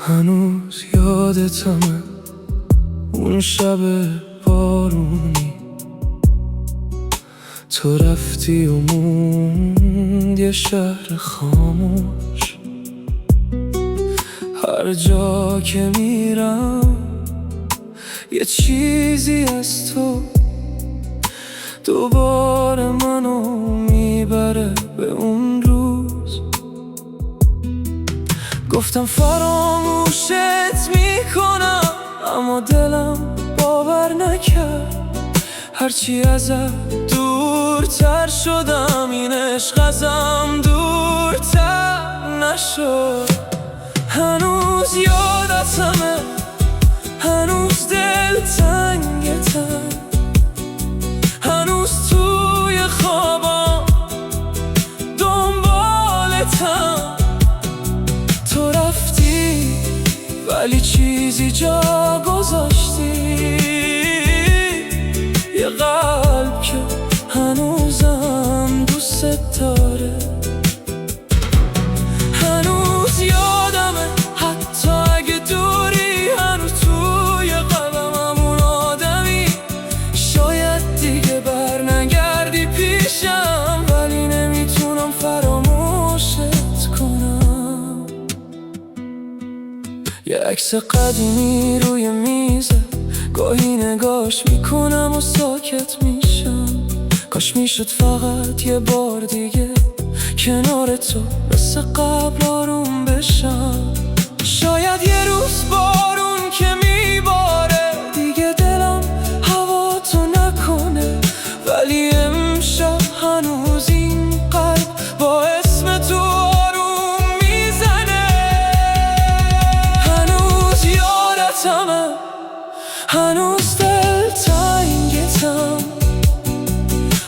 هنوز یادتمه اون شب بارونی، تو رفتی و موند یه شهر خاموش. هر جا که میرم یه چیزی از تو دوباره منو میبره به اون روز. گفتم فراموشت میکنم، اما دلم باور نکرد. هرچی ازت دورتر شدم، این عشق ازم دورتر نشد. هنوز یادتمه، هنوز دلتنگتم، هنوز توی خوابم دنبالتم. تو رفتی ولی چیزی جا گذاشتی، یه قلب که هنوزم دوست داره. هنوز یادمه حتی اگه دوری، هنوز توی قلبم اون آدمی. شاید دیگه بر نگردی پیشم، ولی نمیتونم فراموشت کنم. یه عکس قدیمی روی میزه، گاهی نگاش میکنم و ساکت میشم. کاش میشد فقط یه بار دیگه کنار تو مثل قبل آروم بشم. شاید یه روز بارون که میباره دیگه دلم هوا تو نکنه، ولی امشب هنوز این قلب با اسم تو آروم میزنه. هنوز یادتمه، هنوز دلتنگتم،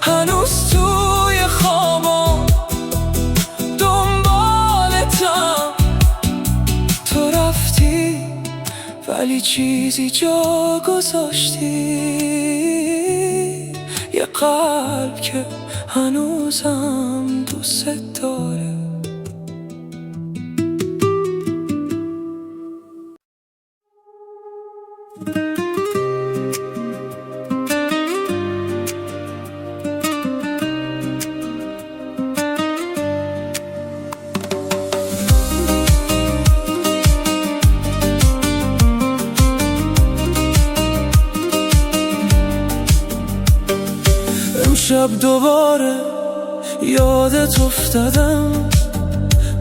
هنوز توی خوابم دنبالتم. تو رفتی ولی چیزی جا گذاشتی، یه قلب که هنوزم دوست داره. امشب دوباره یادت افتادم،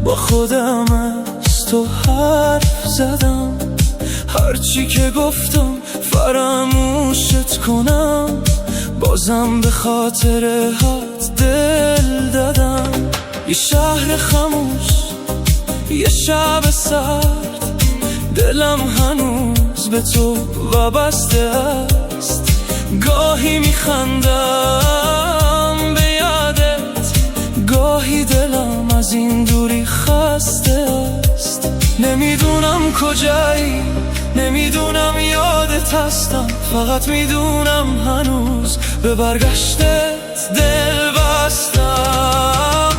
با خودم از تو حرف زدم. هرچی که گفتم فراموشت کنم، بازم به خاطرهات دل دادم. یه شهر خاموش، یه شب سرد، دلم هنوز به تو وابسته است. گاهی میخندم به یادت، گاهی دلم از این دوری خسته است. نمیدونم کجایی، نمیدونم یادت هستم، فقط میدونم هنوز به برگشتت دل بستم.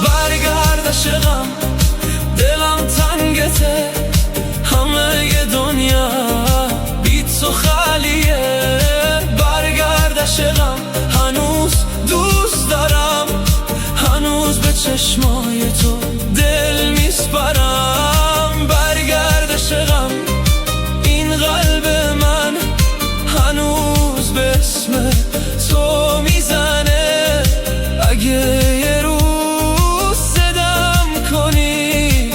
برگرد عشقم، دلم تنگته، همه ی دنیا بی تو خالیه. برگرد عشقم، هنوز دوست دارم، هنوز به چشمای تو دل میسپرم. برگرد عشقم، این قلب من هنوز به اسم تو میزنه. اگه یه روز صدام کنی،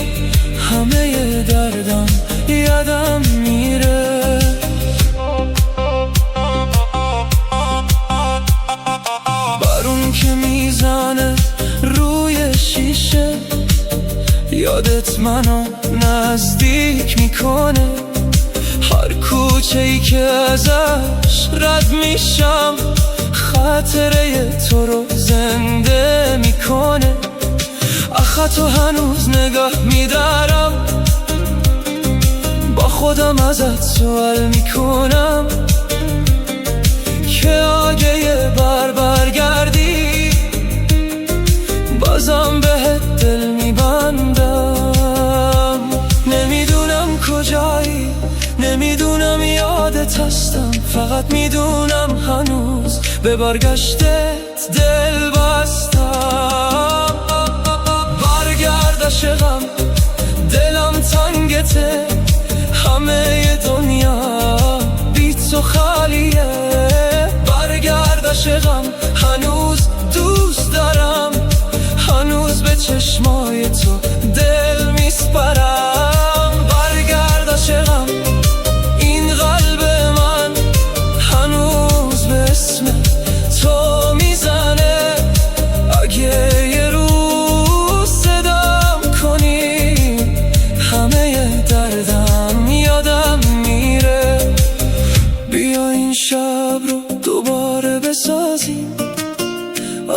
همه ی دردم یادم میره. بارون که میزنه روی شیشه، یادت منو نزدیک میکنه. هر کوچه‌ای که ازش رد میشم، خاطره تو رو زنده میکنه. آخه تو هنوز نگاه میدارم، با خودم ازت سوال میکنم که اگه یه بار برگردی، بازم بهت دل میبندم. نمیدونم فقط میدونم هنوز به برگشتت دل بستم. برگرد عاشقم، دلم تنگته، همه دنیا بی تو خالیه. برگرد عاشقم، هنوز دوست دارم، هنوز به چشمای تو دل میسپرم. برگرد عاشقم، این قلب من هنوز به اسم تو میزنه. اگه یه روز صدام کنی، همه دردم یادم میره. بیا این شب رو دوباره بسازیم،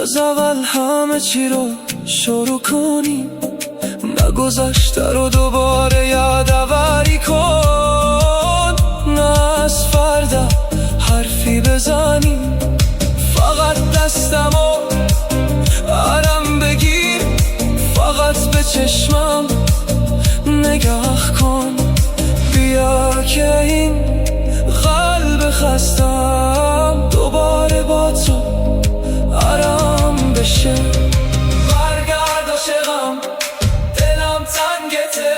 از اول همه چی رو شروع کنیم. نگذشته رو دوباره یادآوری کن، نه از فردا حرفی بزنیم. فقط دستمو آرام بگیر، فقط به چشمم نگاه کن. بیا که این قلب خستم دوباره با تو آرام بشه. برگرد عاشقم، دلم تنگته،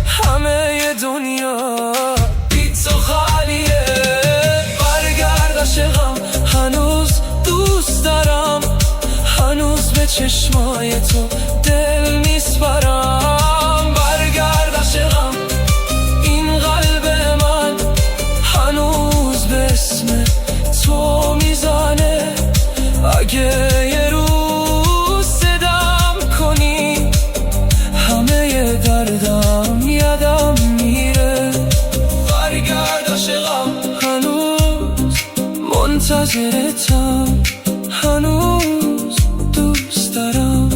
همه دنیا بی تو خالیه. برگرد عاشقم، هنوز دوست دارم، هنوز به چشمای تو دل میسپرم. برگرد عاشقم، این قلب من هنوز به اسم تو میزنه. اگه یه روز صدام کنی، همه دردم یادم میره. برگرد عاشقم، هنوز منتظرتم، هنوز دوست دارم.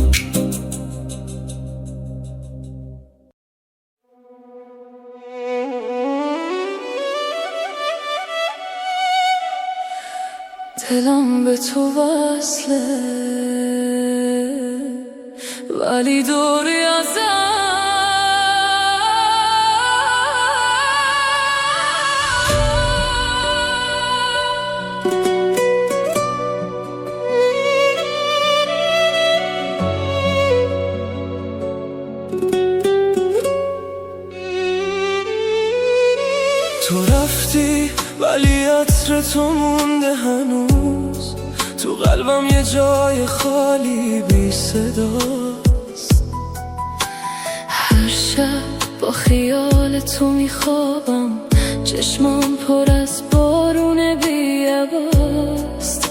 دلم به تو وصله، ولی دوری ازم. تو رفتی ولی عطر تو مونده هنوز، تو قلبم یه جای خالی بی صداست. هر شب با خیال تو میخوابم، چشمام پر از بارون بی‌عباست.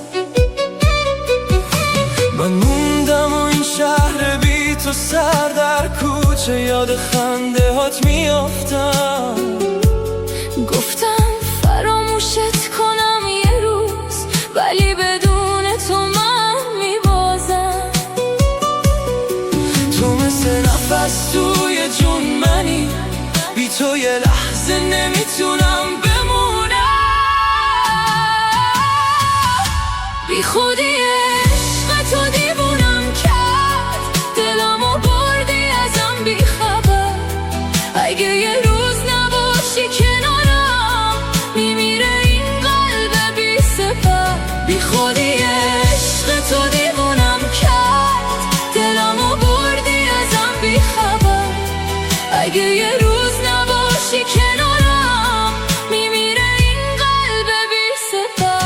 من موندم و این شهر بی تو سر در کوچه، یاد خنده هات میافتم. گفتم فراموشت کنم یه روز، ولی بدون تو من میبازم. تو مثل نفس توی جون منی، بی تو یه لحظه نمیتونم بمونم. بی خودی عشق تو دیوونم کرد، دلمو بردی ازم بی خبر. اگه یه روز نباشی کنارم، میمیره این قلب بی سپر. بی خودی عشق تو دیوونم کرد، دلمو بردی ازم بی خبر. اگه یه روز نباشی کنارم، میمیره این قلب بی سپر.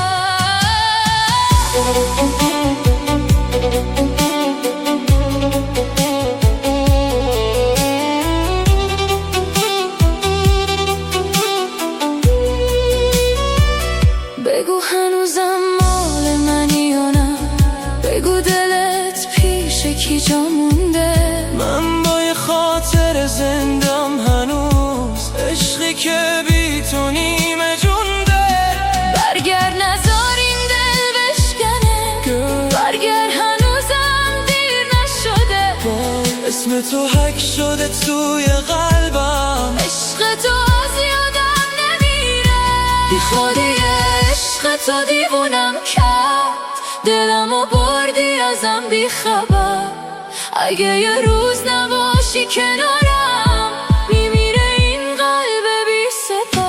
بگو هنوزم مال منی یا نه، بگو دلت پیش کی جا مونده. من با یه خاطر زندم هنوز، عشقی که بی تو نیمه جونده. برگرد نذار این دل بشکنه، برگرد هنوزم دیر نشده. اسم تو حک شده توی قلبم، عشق تو از یادم نمیره. بی خودی عشق تو دیوونم کرد، دلمو بردی ازم بی خبر. اگه یه روز نباشی کنارم، میمیره این قلب بی سپر.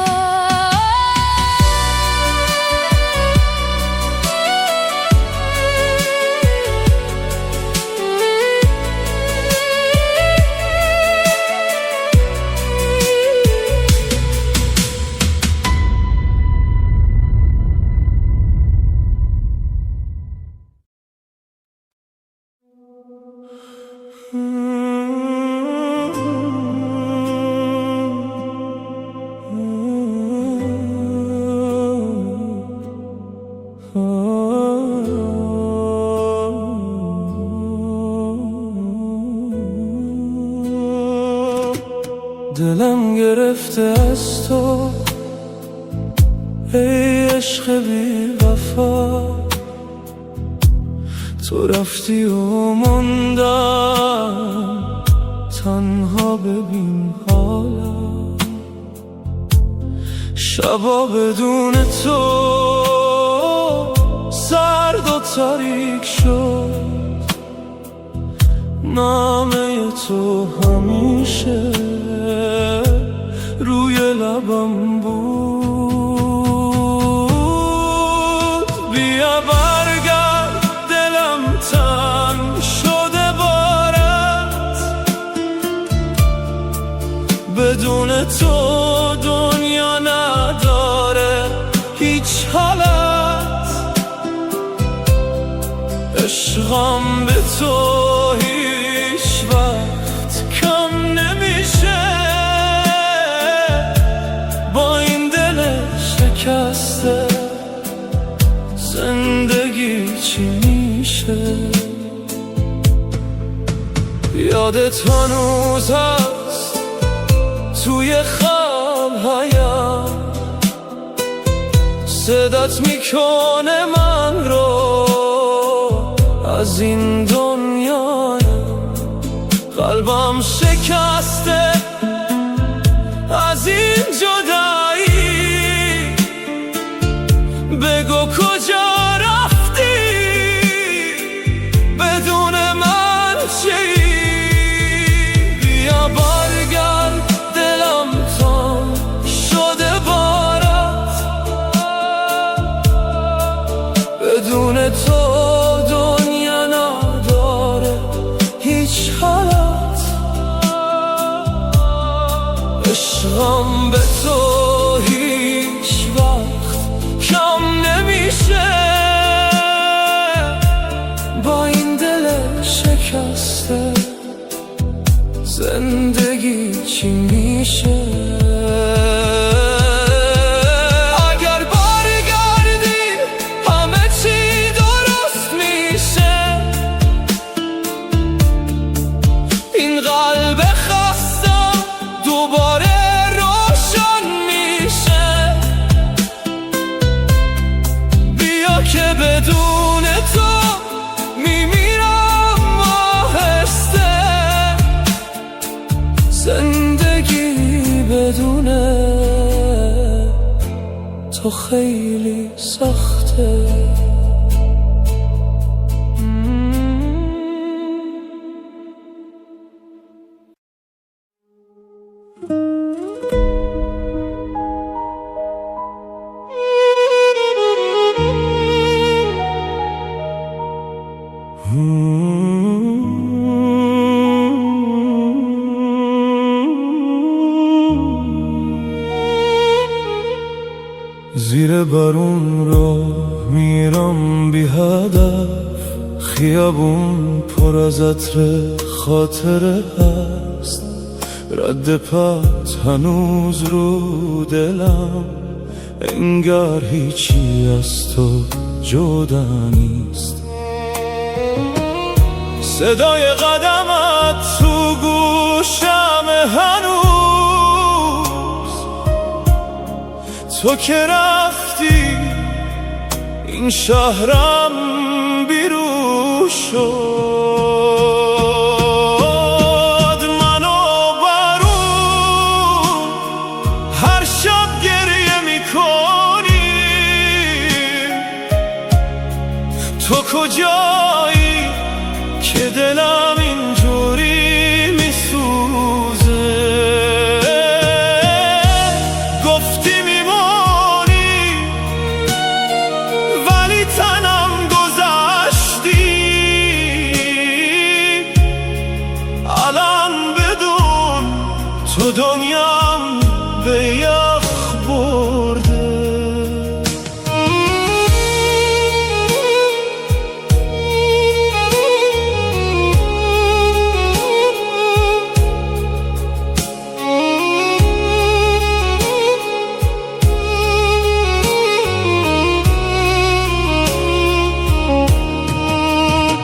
دلم گرفته از تو ای عشق بی وفا، تو رفتی و موندم تنها، ببین حالا شبا بدون تو سرد و تاریک شد، نامه تو همیشه روی لبم بود. بیا برگرد دلم تنگ شده بارت، بدون تو دنیا نداره هیچ حالت، عشقم به تو هیچ وقت کم نمیشه، با این دل شکسته زندگی چی میشه؟ یادت هنوز هست توی خوابهایم، صدات میکنه من رو از این دنیایم، قلبم شکسته از این جدایی، بگو کجا رفتی بدون من چی؟ بیا برگرد دلم تنگ شده بارت، بدون تو دنیا نداره هیچ حالت، عشقم به تو هیچ وقت کم نمیشه، با این دل شکسته زندگی چی میشه؟ اگر برگردی همه چی درست میشه، این قلب خستم دوباره روشن میشه، بیا که بدون تو میمیرم آهسته، زندگی بدون تو خیلی سخته. زیر بارون رو میرم بی هدف، خیابون پر از عطر خاطره هست، رد پات هنوز رو دلم، انگار هیچی از تو جدا نیست، صدای قدمت تو گوشم هنوز، تو که رفتی این شهرم بیرون شد، منو بارون هر شب گریه میکنی، تو کجایی که دلم اینجوری میسوزه؟ گفتی میمونی ولی تنم گذشتی، الان بدون تو دنیام به یخ برده.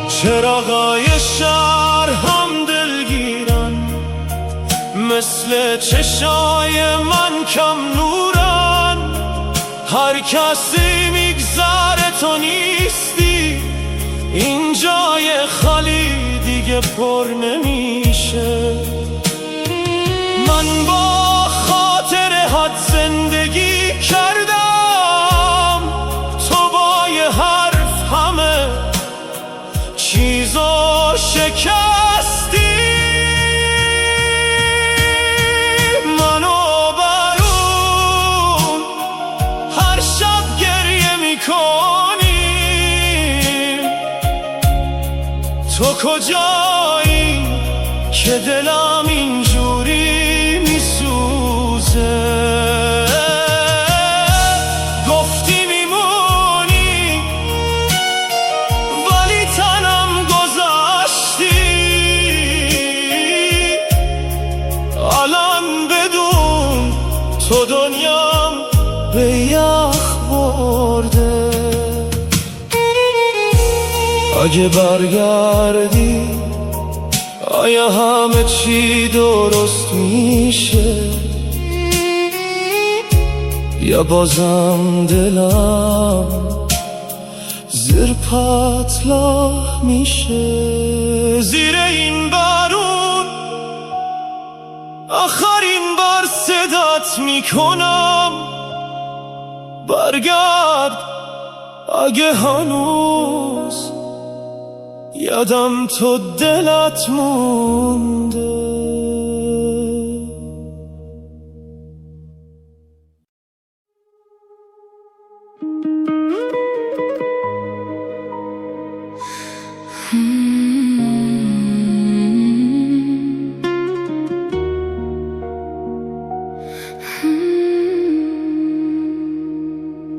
چراغای شهر هم دلگیرن مثل چشای من کم نورن، هر کسی میگذره تو نیستی، این جای خالی دیگه پر نمیشه. من با خاطرهات زندگی کردم، تو با یه حرف همه چیزو شکستی. منو برون هر شب گریه میکنیم، تو کجایی که دلم اینجوری میسوزه؟ گفتی میمونی ولی تنم گذاشتی، الان بدون تو دنیام به یخ برده. اگه برگردی آیا همه چی درست میشه، یا بازم دلم زیر پات لاه میشه؟ زیر این بارون آخرین بار صدات میکنم، برگرد اگه هنوز یادم تو دلت مونده.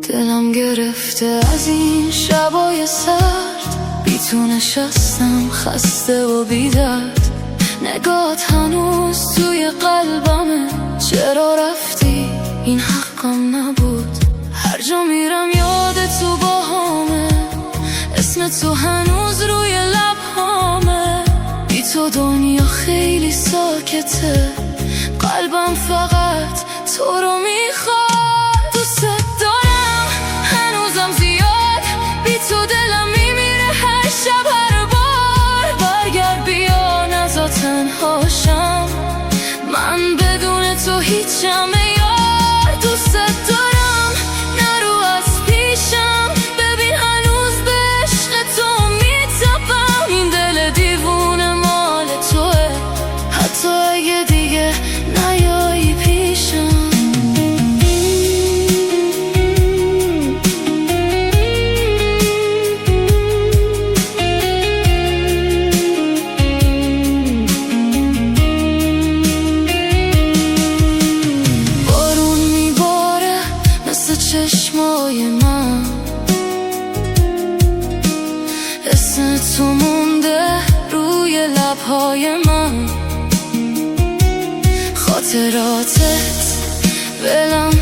دلم گرفته از این شبای سرد، بی تو نشستم خسته و بی‌درد. نگات هنوز توی قلبمه، چرا رفتی؟ این حقم نبود. هر جا میرم یاد تو باهامه، اسم تو هنوز روی لبهامه. بی تو دنیا خیلی ساکته، قلبم فقط تو رو میخواد. دوست دارم هنوزم زیاد، بی تو دلم میمیره هر شب هر بار. برگرد بیا نزا تنهاشم، من بدون تو هیچم یار. دوست دارم نرو از پیشم، ببین هنوز به عشق تو میتپم. این دل دیوونه مال توه، حتی اگه دیگه نیایی پیشم. چشمای من اسم تو مونده روی لبهای من. خاطراتت ولم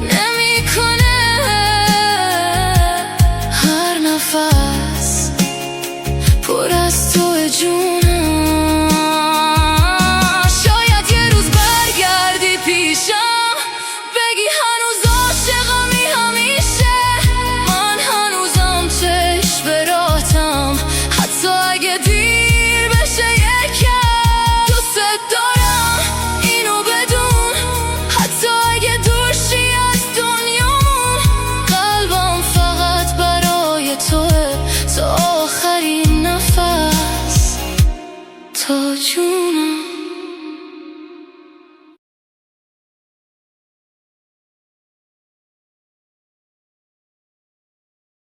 نمیکنه، هر نفس پر از تو جونم. شاید یه روز برگردی پیشم، بگی هنوز عاشقمی همیشه. من هنوزم چشم براتم، حتی اگه دیر بشه یکم. دوست دارم اینو بدون، حتی اگه دور شی از دنیامون. قلبم فقط برای توه، تا آخرین نفس، تا جونم.